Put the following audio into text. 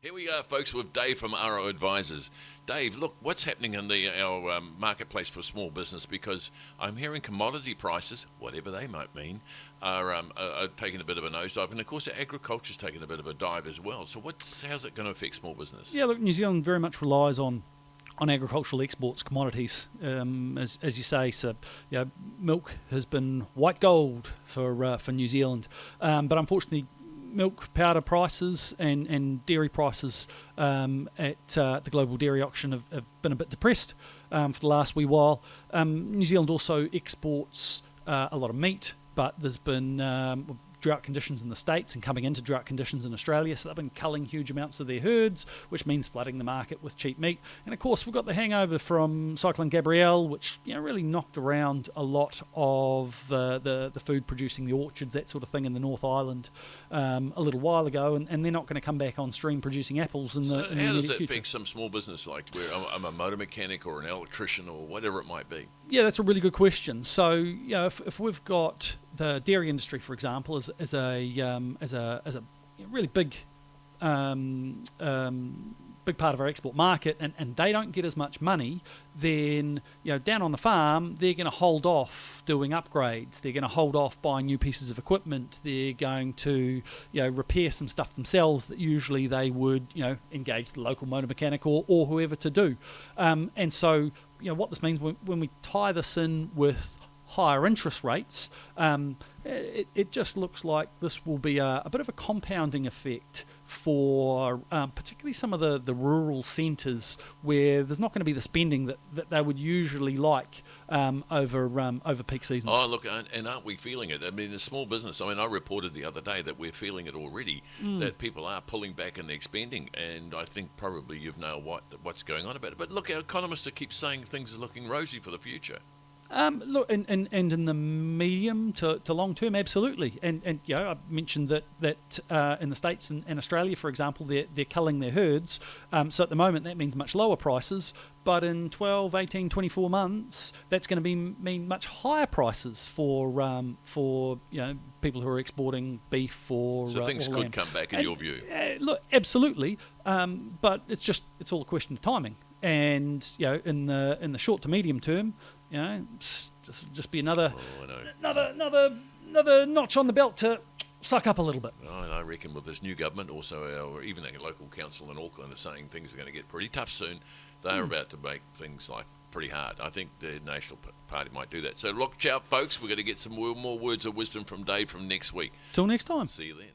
Here we are, folks, with Dave from RO Advisors. Dave, look, what's happening in our marketplace for small business? Because I'm hearing commodity prices, whatever they might mean, are taking a bit of a nosedive. And, of course, agriculture's taking a bit of a dive as well. So how's it going to affect small business? Yeah, look, New Zealand very much relies on agricultural exports, commodities, as you say. So, milk has been white gold for New Zealand. But unfortunately, milk powder prices and dairy prices at the global dairy auction have been a bit depressed for the last wee while. New Zealand also exports a lot of meat, but there's been drought conditions in the States and coming into drought conditions in Australia, so they've been culling huge amounts of their herds, which means flooding the market with cheap meat. And of course, we've got the hangover from Cyclone Gabrielle, which really knocked around a lot of the food producing, the orchards, that sort of thing in the North Island a little while ago, and they're not going to come back on stream producing apples in the how does it future. affect some small business, like where I'm a motor mechanic or an electrician or whatever it might be? Yeah, that's a really good question. So, if we've got the dairy industry, for example, as a really big big part of our export market, and they don't get as much money, then down on the farm they're going to hold off doing upgrades. They're going to hold off buying new pieces of equipment. They're going to repair some stuff themselves that usually they would engage the local motor mechanic or whoever to do. And so what this means when we tie this in with higher interest rates, it just looks like this will be a bit of a compounding effect for particularly some of the rural centres where there's not going to be the spending that they would usually like over peak seasons. Oh, look, and aren't we feeling it? I mean, the small business, I reported the other day that we're feeling it already, that people are pulling back in their spending, and I think probably you've nailed what's going on about it. But look, our economists keep saying things are looking rosy for the future. Look, and in the medium to long term, absolutely. And I mentioned that in the States and Australia, for example, they're culling their herds. So at the moment, that means much lower prices. But in 12, 18, 24 months, that's going to mean much higher prices for people who are exporting beef or so things or could lamb. come back in your view. Look, absolutely. But it's all a question of timing. And in the short to medium term, just be another notch on the belt to suck up a little bit. Oh, and I reckon with this new government, also even our local council in Auckland are saying things are going to get pretty tough soon. They're about to make things life pretty hard. I think the National Party might do that. So look out, folks. We're going to get some more words of wisdom from Dave from next week. Till next time. See you then.